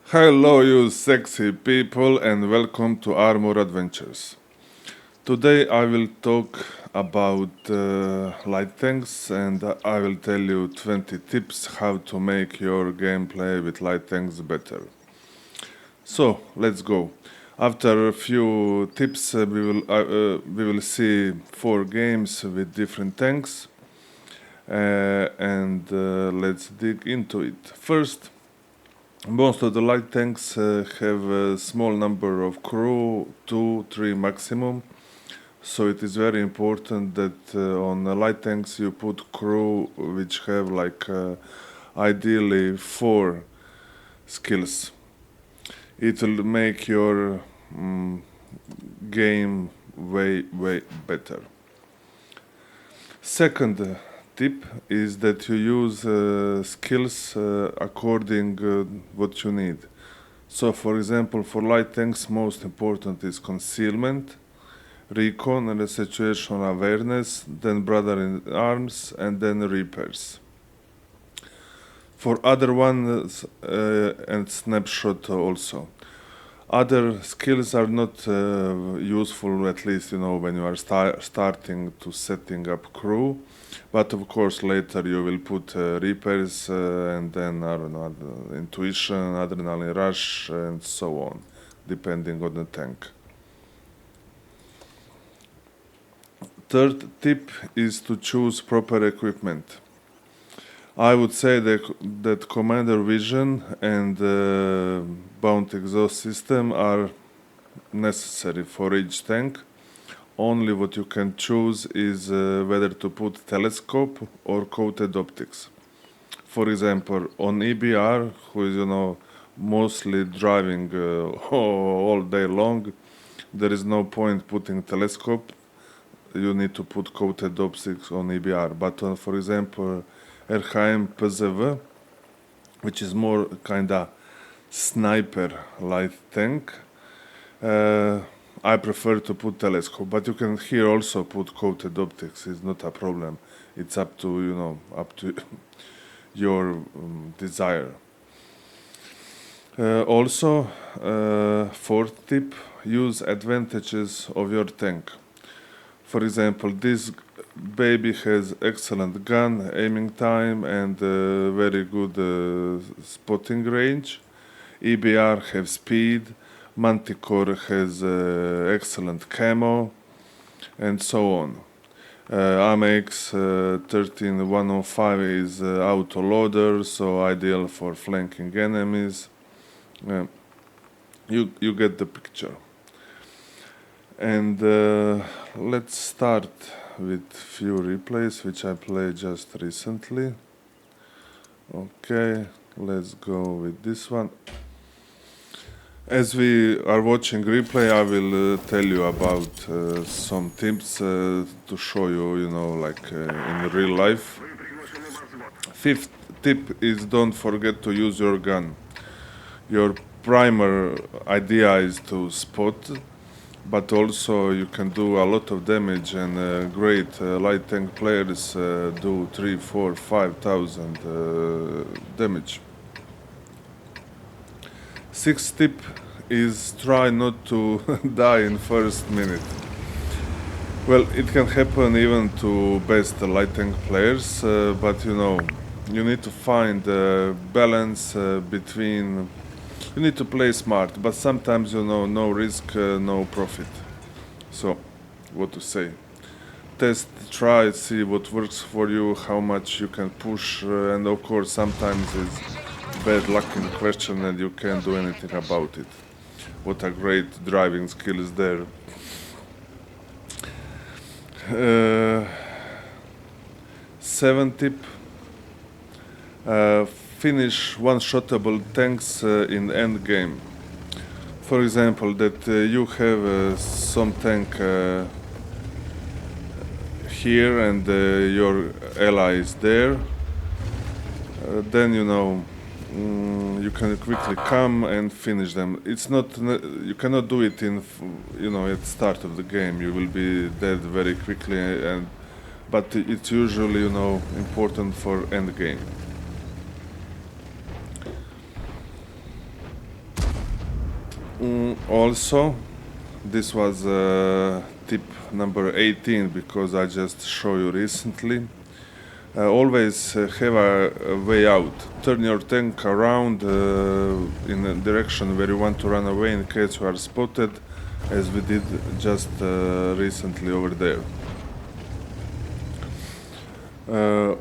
Hello, you sexy people, and welcome to Armor Adventures. Today I will talk about light tanks and I will tell you 20 tips how to make your gameplay with light tanks better. So, let's go. After a few tips, we will see 4 games with different tanks and let's dig into it. First, most of the light tanks have a small number of crew, 2, 3 maximum. So it is very important that on the light tanks you put crew which have ideally 4 skills. It will make your game way better. Second tip is that you use skills according what you need. So for example, for light tanks most important is concealment, recon and situational awareness, then brother in arms and then repairs. For other ones and snapshot also. Other skills are not useful, at least when you are starting to setting up crew. But of course later you will put repairs and then I don't know, intuition, adrenaline rush and so on, depending on the tank. Third tip is to choose proper equipment. I would say that commander vision and bound exhaust system are necessary for each tank. Only what you can choose is whether to put telescope or coated optics. For example, on EBR, who is mostly driving all day long, there is no point putting telescope. You need to put coated optics on EBR. But for example, RHM PZV, which is more kinda sniper light tank, I prefer to put telescope, but you can here also put coated optics. It's not a problem. It's up to your desire. Also, fourth tip: use advantages of your tank. For example, this baby has excellent gun, aiming time, and very good spotting range. EBR have speed. Manticore has excellent camo, and so on. AMX 13105 is auto loader, so ideal for flanking enemies. You get the picture. And let's start with few replays which I played just recently. Okay, let's go with this one. As we are watching replay, I will tell you about some tips to show you, in real life. Fifth tip is don't forget to use your gun. Your primer idea is to spot, but also you can do a lot of damage, and great light tank players do 3, 4, 5,000 damage. Sixth tip is try not to die in first minute. Well, it can happen even to best light tank players, but you need to find a balance between. You need to play smart, but sometimes no risk, no profit. So, what to say? Test, try, see what works for you, how much you can push, and of course sometimes it's bad luck in question and you can't do anything about it. What a great driving skill is there. Seventh tip: finish one-shottable tanks in end game. For example, that you have some tank here and your ally is there. Then you can quickly come and finish them. It's not you cannot do it in at the start of the game. You will be dead very quickly, but it's usually important for end game. Also, this was tip number 18 because I just showed you recently. Always have a way out. Turn your tank around in a direction where you want to run away in case you are spotted, as we did just recently over there.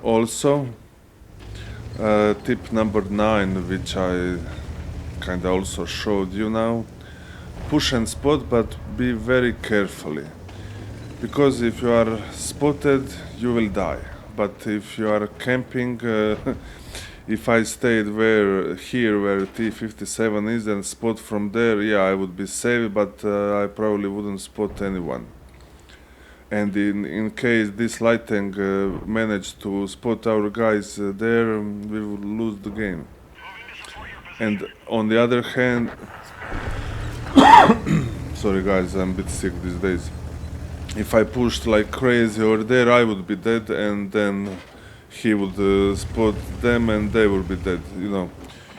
Also, tip number 9, which I kinda also showed you now, push and spot, but be very carefully, because if you are spotted you will die. But if you are camping, if I stayed here where T-57 is and spot from there, yeah, I would be safe, but I probably wouldn't spot anyone. And in case this light tank managed to spot our guys there, we would lose the game. And on the other hand, sorry guys, I'm a bit sick these days. If I pushed like crazy over there, I would be dead, and then he would spot them and they would be dead. You know,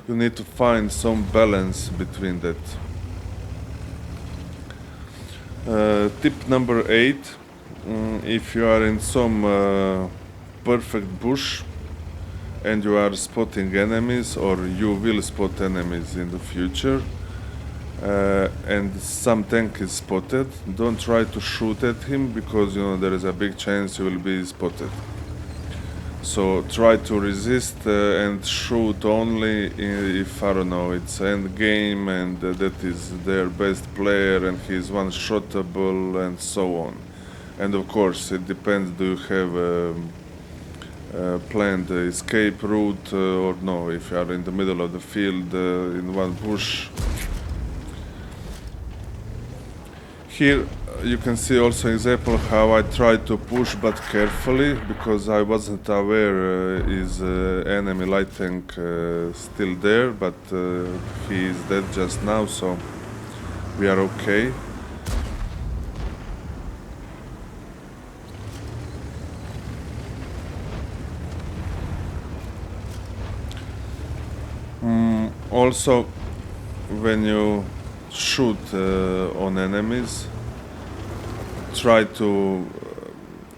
you need to find some balance between that. Tip number 8, if you are in some perfect bush and you are spotting enemies, or you will spot enemies in the future, and some tank is spotted, don't try to shoot at him, because you know there is a big chance you will be spotted. So try to resist and shoot only if, I don't know, it's end game and that is their best player and he is one-shottable and so on. And of course it depends, do you have a planned escape route or no. If you are in the middle of the field in one bush. Here you can see also example how I tried to push, but carefully, because I wasn't aware is enemy light tank still there, but he is dead just now, so we are okay. Also, when you shoot on enemies, try to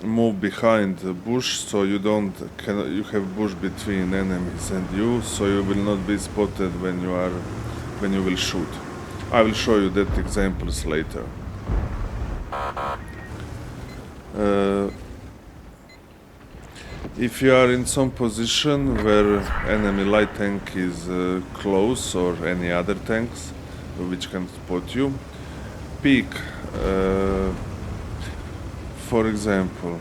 move behind the bush, so you you have bush between enemies and you, so you will not be spotted when you will shoot. I will show you that examples later. If you are in some position where enemy light tank is close, or any other tanks which can spot you, peek. For example,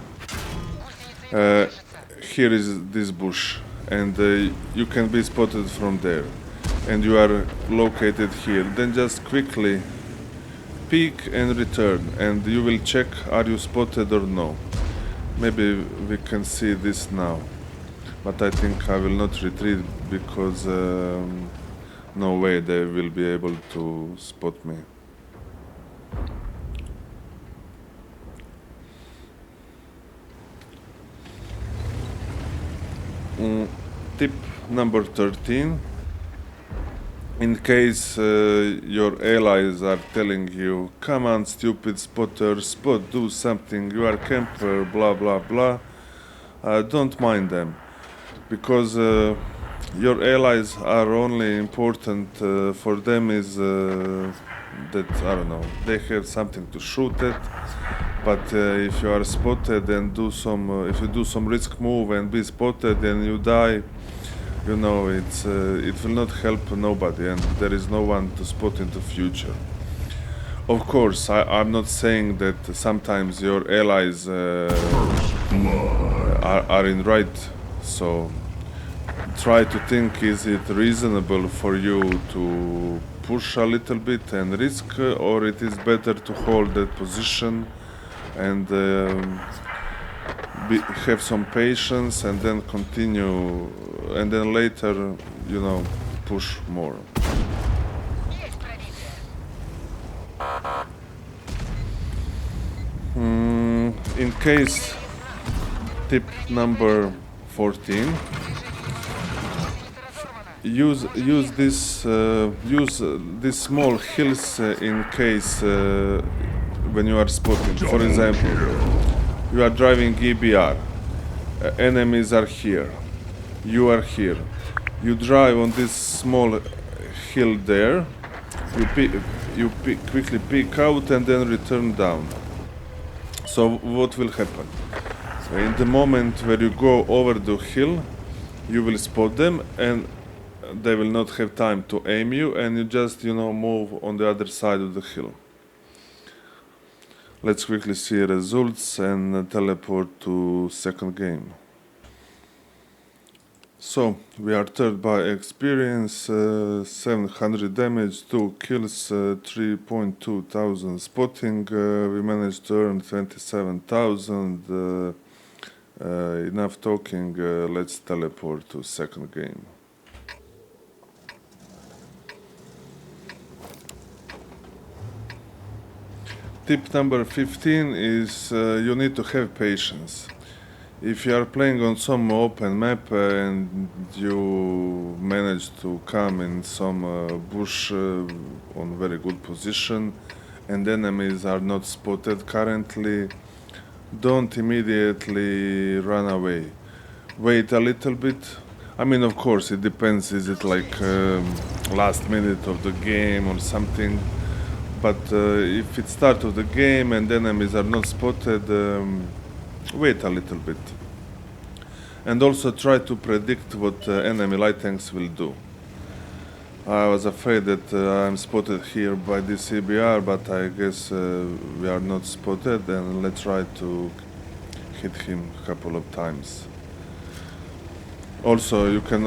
here is this bush, and you can be spotted from there, and you are located here. Then just quickly peek and return, and you will check are you spotted or no. Maybe we can see this now, but I think I will not retreat, because no way they will be able to spot me. Tip number 13. In case your allies are telling you, come on stupid spotter, spot, do something, you are camper, blah blah blah, don't mind them, because your allies are only important for them is that, I don't know, they have something to shoot at. But if you are spotted and if you do some risk move and be spotted and you die, you know, it will not help nobody, and there is no one to spot in the future. Of course, I'm not saying that sometimes your allies are in right, so try to think, is it reasonable for you to push a little bit and risk, or it is better to hold that position and have some patience and then continue, and then later, you know, push more. In case, tip number 14, use these small hills in case when you are spotting. For example, you are driving EBR, enemies are here, you are here. You drive on this small hill there, quickly peek out and then return down. So what will happen? In the moment where you go over the hill, you will spot them and they will not have time to aim you, and you just, move on the other side of the hill. Let's quickly see results and teleport to second game. So, we are third by experience, 700 damage, 2 kills, 3.2 thousand spotting, we managed to earn 27,000, enough talking, let's teleport to second game. Tip number 15 is you need to have patience. If you are playing on some open map and you manage to come in some bush on very good position and enemies are not spotted currently, don't immediately run away. Wait a little bit. I mean, of course, it depends. Is it like last minute of the game or something? But if it's start of the game and enemies are not spotted, wait a little bit. And also try to predict what enemy light tanks will do. I was afraid that I'm spotted here by this CBR, but I guess we are not spotted, and let's try to hit him a couple of times. Also, you can,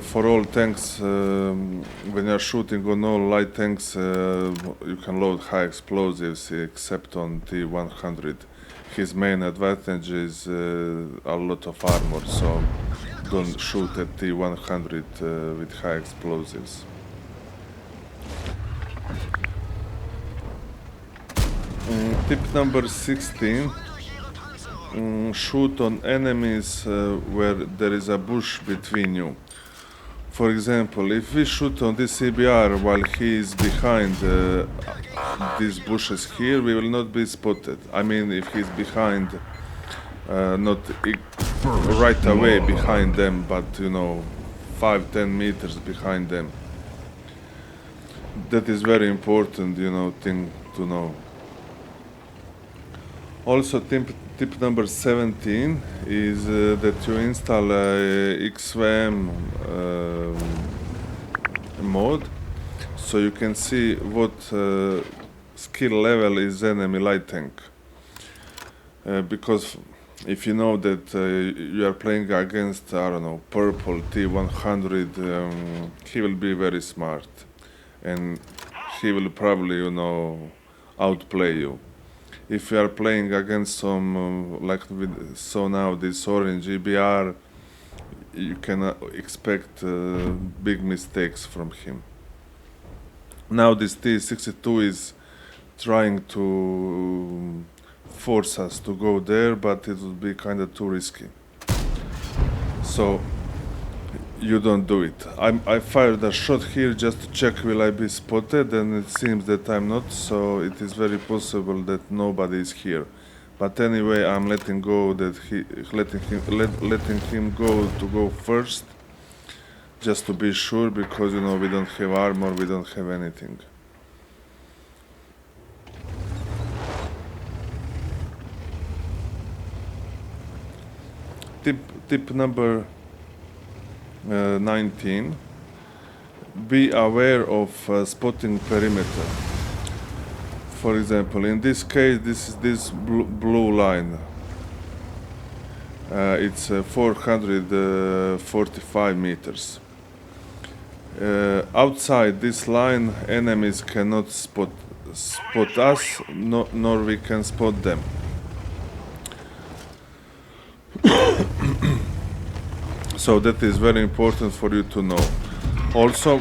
for all tanks, when you're shooting on all light tanks, you can load high explosives except on T100. His main advantage is a lot of armor, so don't shoot at T100 with high explosives. Tip number 16. Shoot on enemies where there is a bush between you. For example, if we shoot on this CBR while he is behind these bushes here, we will not be spotted. I mean, if he's behind, not right away behind them, but 5-10 meters behind them. That is very important, thing to know. Also, tip number 17 is that you install XVM mode, so you can see what skill level is enemy light tank. Because if you know that you are playing against, I don't know, purple T100, he will be very smart, and he will probably, outplay you. If you are playing against some, so now this orange EBR, you can expect big mistakes from him. Now this T62 is trying to force us to go there, but it would be kind of too risky. So you don't do it. I fired a shot here just to check will I be spotted, and it seems that I'm not, so it is very possible that nobody is here. But anyway, I'm letting him go first, just to be sure, because we don't have armor, we don't have anything. Tip number 19. Be aware of spotting perimeter. For example, in this case, this is this blue line. It's 445 meters. Outside this line, enemies cannot spot us, nor we can spot them. So that is very important for you to know. Also,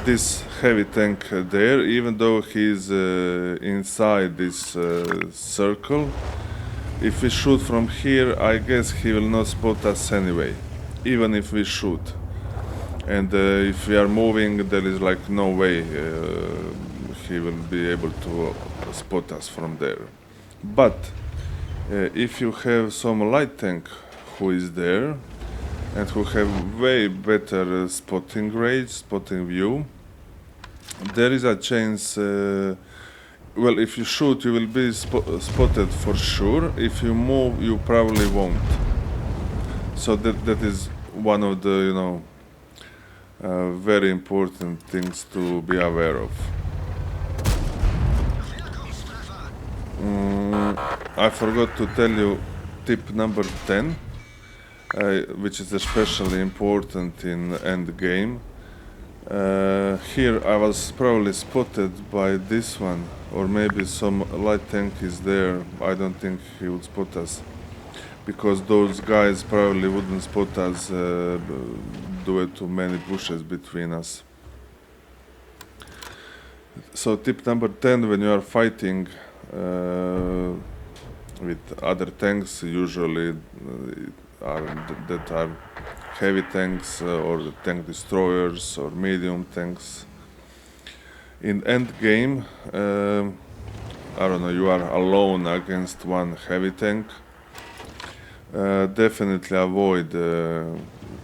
this heavy tank there, even though he's inside this circle, if we shoot from here, I guess he will not spot us anyway, even if we shoot. and if we are moving, there is like no way he will be able to spot us from there. But if you have some light tank who is there and who have way better spotting range, spotting view, there is a chance. Well, if you shoot, you will be spotted for sure. If you move, you probably won't. So that is one of the very important things to be aware of. I forgot to tell you tip number 10, which is especially important in end game. Here I was probably spotted by this one, or maybe some light tank is there. I don't think he would spot us, because those guys probably wouldn't spot us due to many bushes between us. So tip number 10, when you are fighting with other tanks, usually that are heavy tanks or tank destroyers or medium tanks. In end game, I don't know, you are alone against one heavy tank. Definitely avoid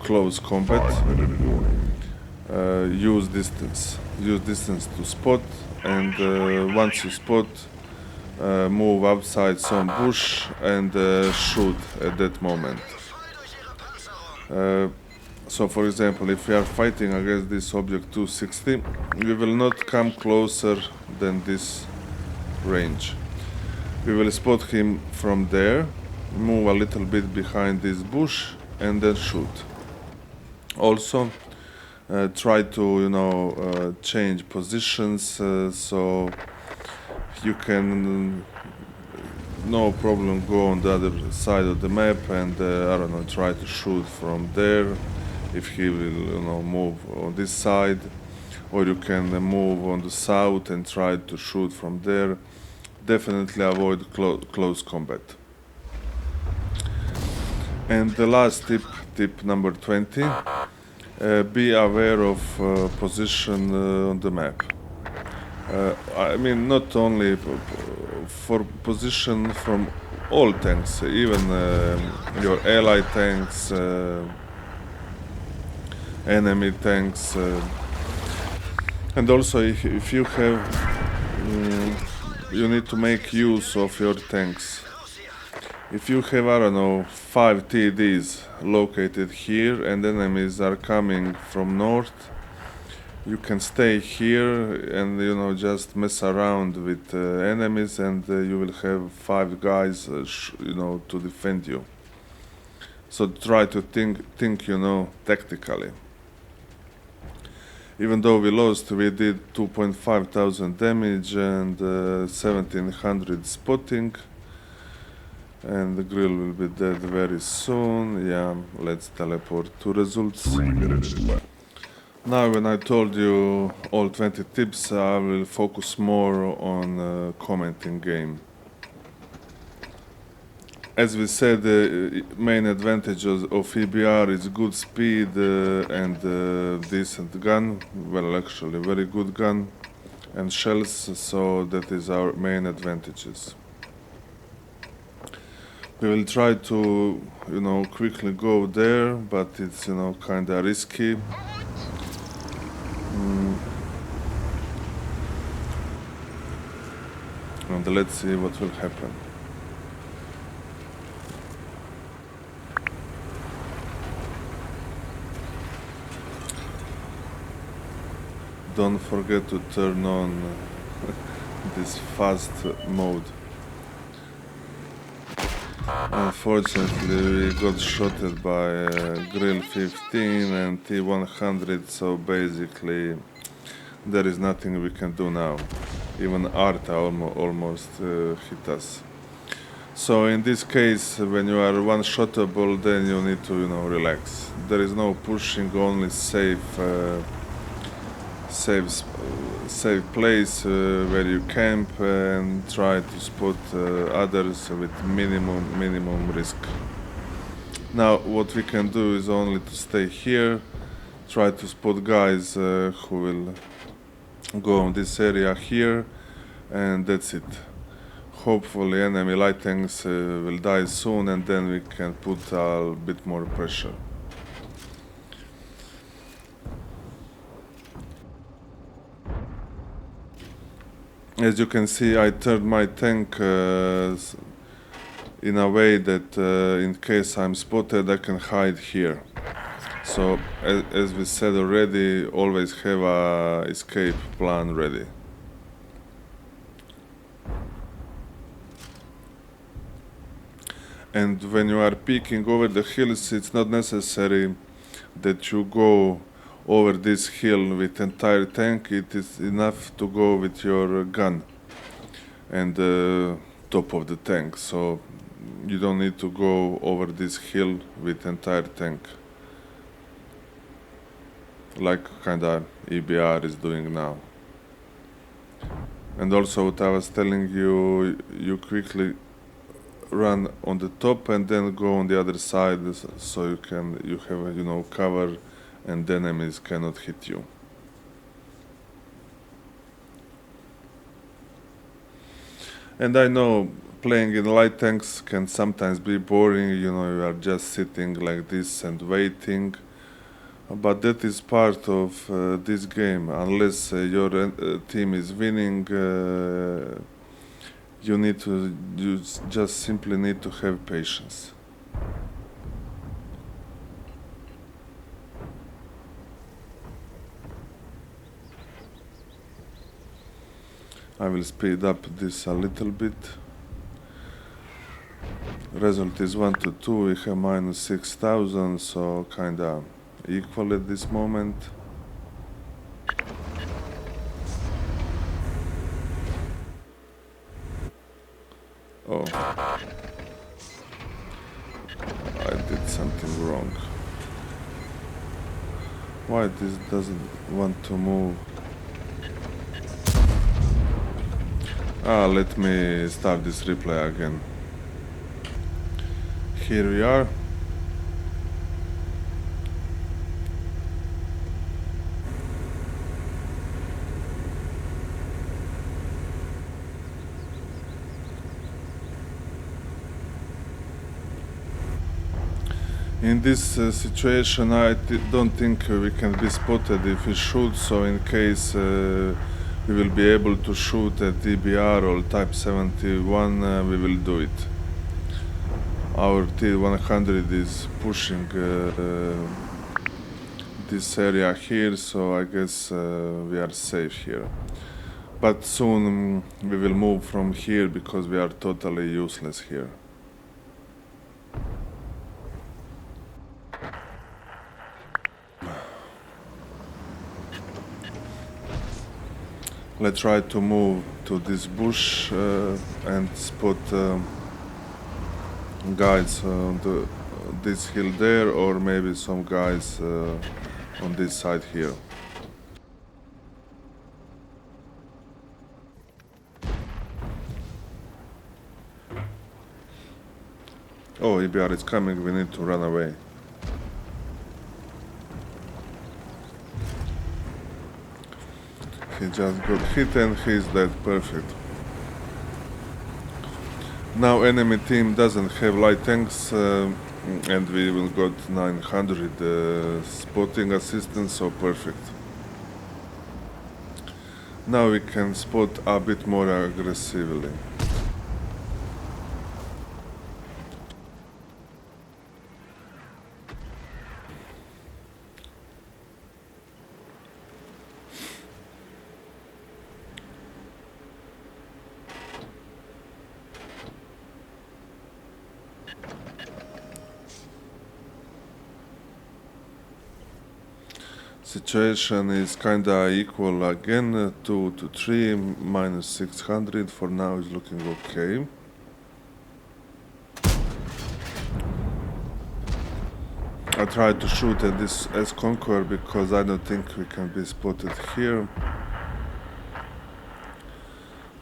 close combat. Use distance to spot, and once you spot, move outside some bush and shoot at that moment. So for example, if we are fighting against this object 260, we will not come closer than this range. We will spot him from there, move a little bit behind this bush, and then shoot. Also, try to change positions so you can no problem go on the other side of the map and I don't know, try to shoot from there if he will move on this side, or you can move on the south and try to shoot from there. Definitely avoid close combat. And the last tip number 20, be aware of position on the map. I mean, not only for position from all tanks, even your ally tanks, enemy tanks, and also if you have, you need to make use of your tanks. If you have, I don't know, 5 TDs located here and enemies are coming from north, you can stay here and just mess around with enemies, and you will have 5 guys to defend you. So try to think tactically. Even though we lost, we did 2,500 damage and 1,700 spotting, and the grill will be dead very soon. Yeah, let's teleport to results. 3 minutes left. Now, when I told you all 20 tips, I will focus more on commenting game. As we said, the main advantage of EBR is good speed and decent gun. Well, actually, very good gun and shells, so that is our main advantages. We will try to, quickly go there, but it's, kinda risky. And let's see what will happen. Don't forget to turn on this fast mode. Unfortunately, we got shotted by Grill 15 and T100, so basically there is nothing we can do now. Even Arta almost hit us. So in this case, when you are one-shottable, then you need to relax. There is no pushing, only safe place where you camp and try to spot others with minimum risk. Now what we can do is only to stay here, try to spot guys who will go on this area here, and that's it. Hopefully enemy light tanks will die soon, and then we can put a bit more pressure. As you can see, I turned my tank in a way that in case I'm spotted, I can hide here. So as we said already, always have a escape plan ready. And when you are peeking over the hills, it's not necessary that you go over this hill with entire tank. It is enough to go with your gun and the top of the tank. So you don't need to go over this hill with entire tank, like kinda EBR is doing now. And also what I was telling you, you quickly run on the top and then go on the other side, so you have cover and the enemies cannot hit you. And I know playing in light tanks can sometimes be boring, you are just sitting like this and waiting, but that is part of this game. Unless your team is winning, you just simply need to have patience. I will speed up this a little bit. Result is 1 to 2, we have minus 6,000, so kinda equal at this moment. Oh, I did something wrong. Why this doesn't want to move? Let me start this replay again. Here we are. In this situation, I don't think we can be spotted if we shoot, so in case we will be able to shoot at DBR or Type 71, we will do it. Our T-100 is pushing this area here, so I guess we are safe here. But soon we will move from here because we are totally useless here. Let's try to move to this bush and spot guys on this hill there, or maybe some guys on this side here. Oh, EBR is coming, we need to run away. He just got hit and he's dead, perfect. Now enemy team doesn't have light tanks and we will got 900 spotting assistance, so perfect. Now we can spot a bit more aggressively. Situation is kinda equal again, 2 to 3, minus 600 for now is looking okay. I tried to shoot at this S-Conqueror because I don't think we can be spotted here.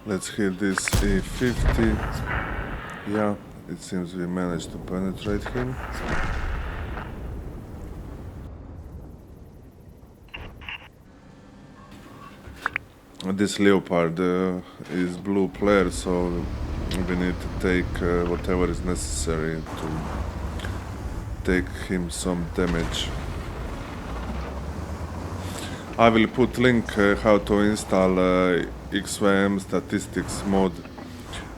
Let's hit this E50. Yeah, it seems we managed to penetrate him. This leopard is blue player, so we need to take whatever is necessary to take him some damage. I will put link how to install XVM statistics mode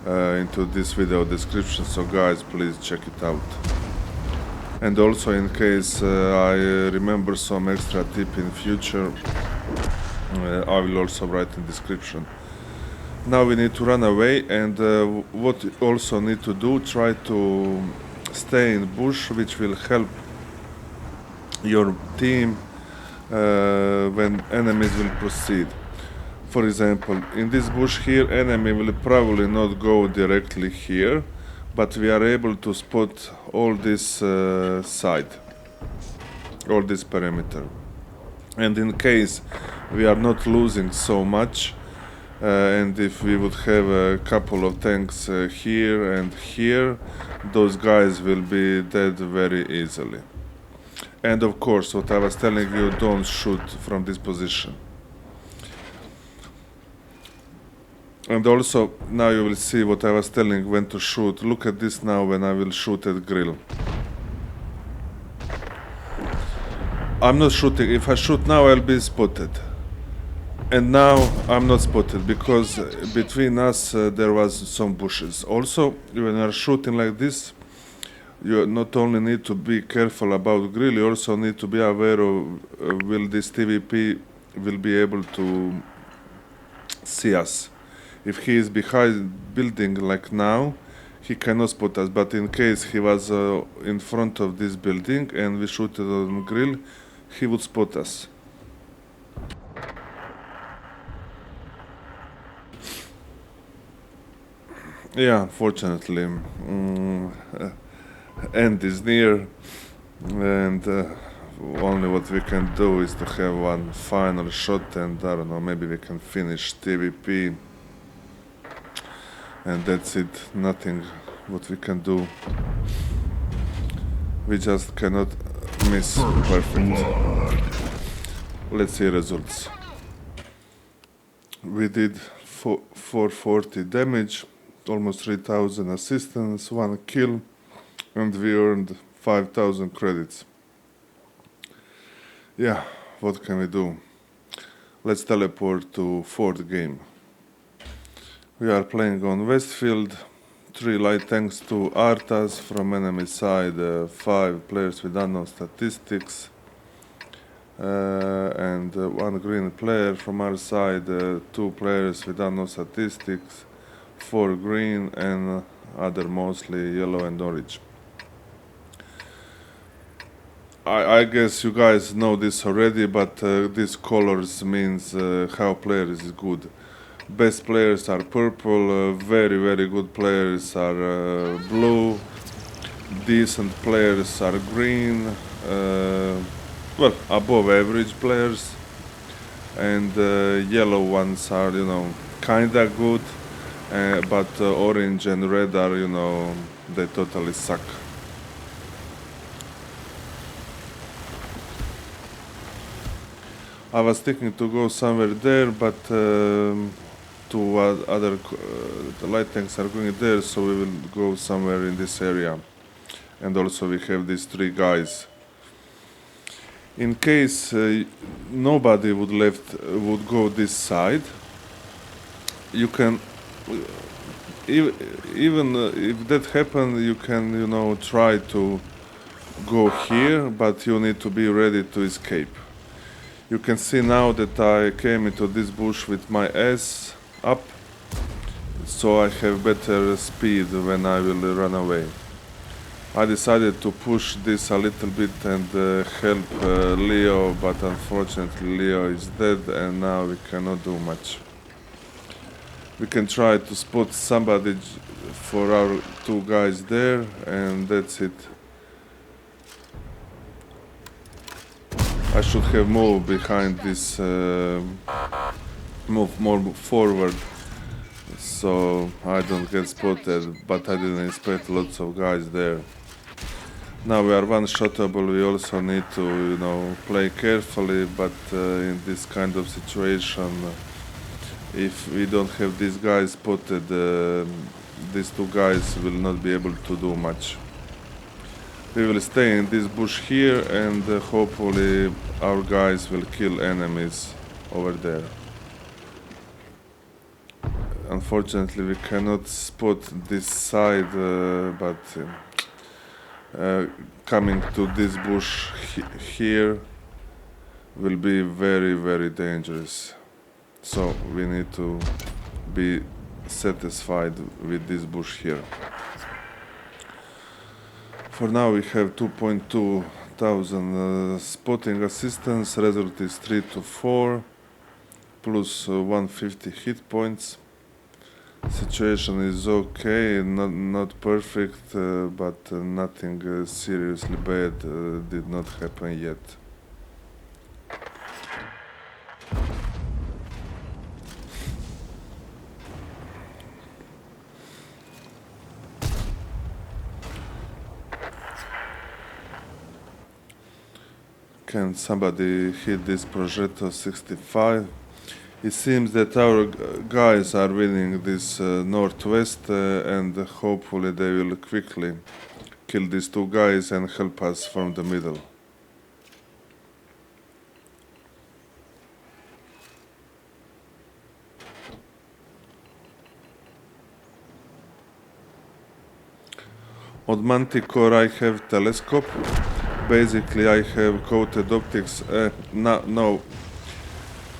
into this video description, so guys, please check it out. And also, in case I remember some extra tip in future, I will also write in description. Now we need to run away, and what you also need to do, try to stay in bush, which will help your team when enemies will proceed. For example, in this bush here, enemy will probably not go directly here, but we are able to spot all this side, all this perimeter. And in case we are not losing so much, and if we would have a couple of tanks here and here, those guys will be dead very easily. And of course, what I was telling you, don't shoot from this position. And also, now you will see what I was telling when to shoot. Look at this now when I will shoot at grill. I'm not shooting. If I shoot now, I'll be spotted. And now I'm not spotted because between us there was some bushes. Also, when you're shooting like this, you not only need to be careful about grill, you also need to be aware of will this TVP will be able to see us. If he is behind building like now, he cannot spot us, but in case he was in front of this building and we shoot it on grill, he would spot us. Yeah, unfortunately, end is near, and only what we can do is to have one final shot, and I don't know, maybe we can finish TVP, and that's it. Nothing what we can do. We just cannot miss perfect. Let's see results. We did 440 damage, almost 3000 assistance, 1 kill, and we earned 5000 credits. Yeah, what can we do? Let's teleport to fourth game. We are playing on Westfield, 3 light tanks, 2 Artas from enemy side, 5 players with unknown statistics, and 1 green player from our side, 2 players with unknown statistics, 4 green, and other mostly yellow and orange. I guess you guys know this already, but these colors means how players is good. Best players are purple, very good players are blue, decent players are green, well, above average players, and yellow ones are, you know, kinda good, but orange and red are, you know, they totally suck. I was thinking to go somewhere there, but two other the light tanks are going there, so we will go somewhere in this area. And also we have these 3 guys. In case nobody would go this side, you can even if that happens, you can, you know, try to go here, but you need to be ready to escape. You can see now that I came into this bush with my ass up, so I have better speed when I will run away. I decided to push this a little bit and help Leo, but unfortunately Leo is dead and now we cannot do much. We can try to spot somebody for our 2 guys there, and that's it. I should have moved behind this, move more forward, so I don't get spotted, but I didn't expect lots of guys there. Now we are one-shotable, we also need to, you know, play carefully, but in this kind of situation If we don't have these guys spotted, these two guys will not be able to do much. We will stay in this bush here, and hopefully our guys will kill enemies over there. Unfortunately, we cannot spot this side, but coming to this bush here will be very, very dangerous. So we need to be satisfied with this bush here. For now we have 2.2 thousand spotting assistance, result is 3 to 4 plus 150 hit points. Situation is okay, not perfect, but nothing seriously bad did not happen yet. Can somebody hit this Progetto 65? It seems that our guys are winning this northwest, and hopefully they will quickly kill these two guys and help us from the middle. On Manticore I have telescope. Basically I have coated optics. No.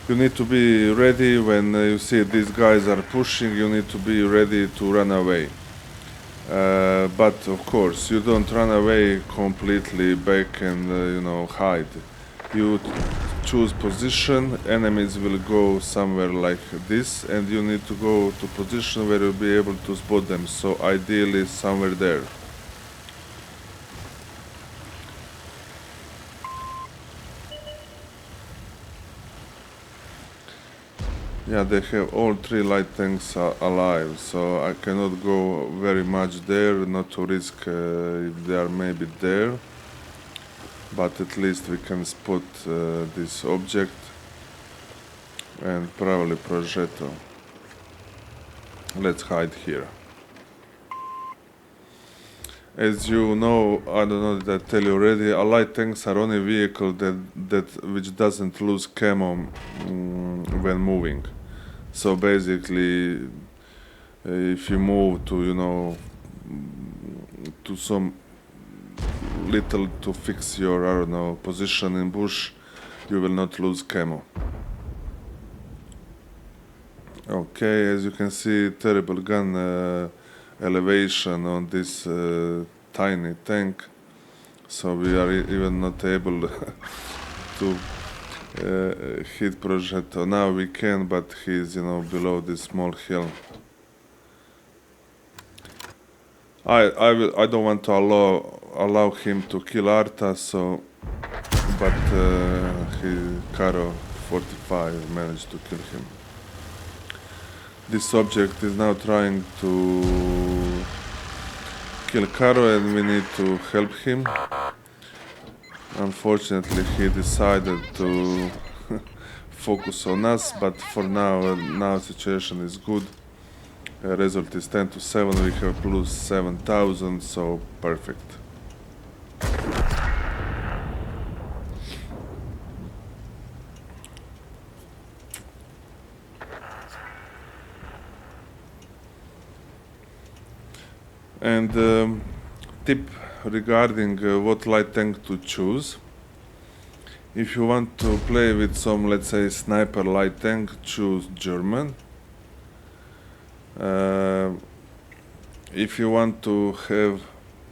You need to be ready when you see these guys are pushing, you need to be ready to run away. But of course, you don't run away completely back and hide. You choose position, enemies will go somewhere like this, and you need to go to position where you'll be able to spot them, so ideally somewhere there. Yeah, they have all three light tanks alive, so I cannot go very much there, not to risk if they are maybe there. But at least we can spot this object and probably Progetto. Let's hide here. As you know, I don't know that I tell you already, light tanks are only vehicle which doesn't lose camo when moving. So basically, if you move to to some little to fix your position in bush, you will not lose camo. Okay, as you can see, terrible gun elevation on this tiny tank, so we are even not able to hit Progetto. Now we can, but he's below this small hill. I don't want to allow him to kill Arta, so but Caro 45 managed to kill him. This object is now trying to kill Caro, and we need to help him. Unfortunately, he decided to focus on us, but for now situation is good. Result is 10 to 7, we have plus 7,000, so perfect. And tip regarding what light tank to choose. If you want to play with some, let's say, sniper light tank, choose German. If you want to have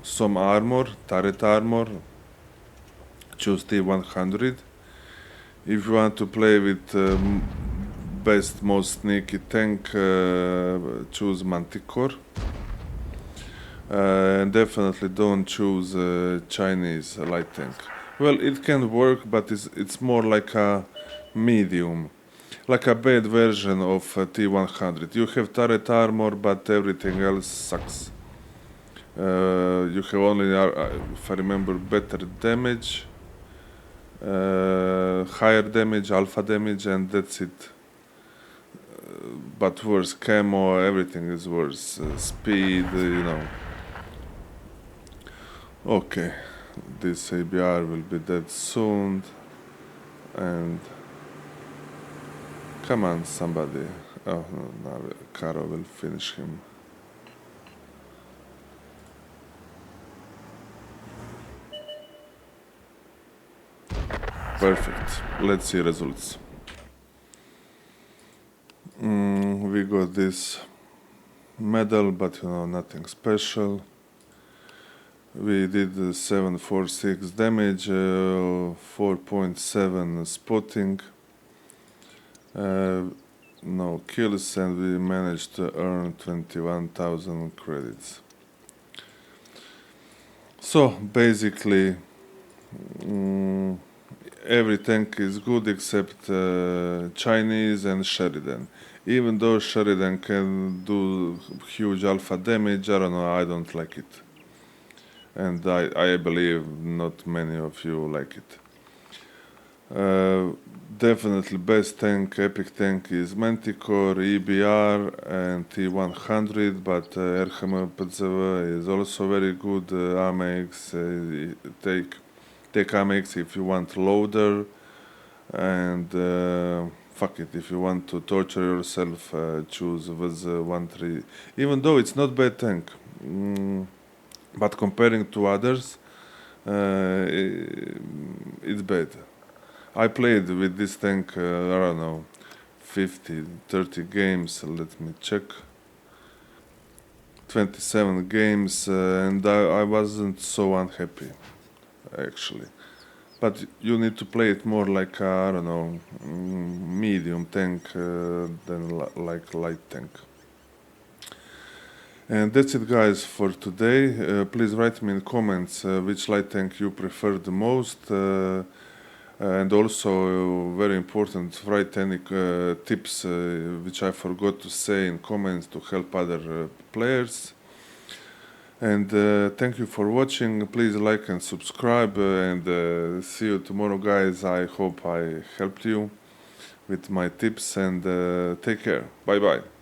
some armor, turret armor, choose T100. If you want to play with best, most sneaky tank, choose Manticore. And definitely don't choose Chinese light tank. Well, it can work, but it's more like a medium, like a bad version of T100. You have turret armor, but everything else sucks. You have only, if I remember, better damage, higher damage, alpha damage, and that's it. but worse camo, everything is worse. Speed, Okay, this ABR will be dead soon, and come on, somebody. Oh, no, now Caro will finish him. Perfect. Let's see results. We got this medal, but nothing special. We did 746 damage, 4.7 spotting, no kills, and we managed to earn 21,000 credits. So basically, every tank is good except Chinese and Sheridan. Even though Sheridan can do huge alpha damage, I don't know, I don't like it. And I believe not many of you like it. Definitely best tank, epic tank is Manticore, EBR and T100, but RHM PZV is also very good. AMX, take AMX if you want loader, and fuck it, if you want to torture yourself, choose VZ13. Even though it's not bad tank, but comparing to others, it's bad. I played with this tank, I don't know, 50, 30 games, let me check. 27 games, and I wasn't so unhappy, actually. But you need to play it more like, I don't know, medium tank than like light tank. And that's it, guys, for today. Please write me in comments which light tank you prefer the most. And also, very important, write any tips which I forgot to say in comments to help other players. And thank you for watching. Please like and subscribe, and see you tomorrow, guys. I hope I helped you with my tips, and take care. Bye bye.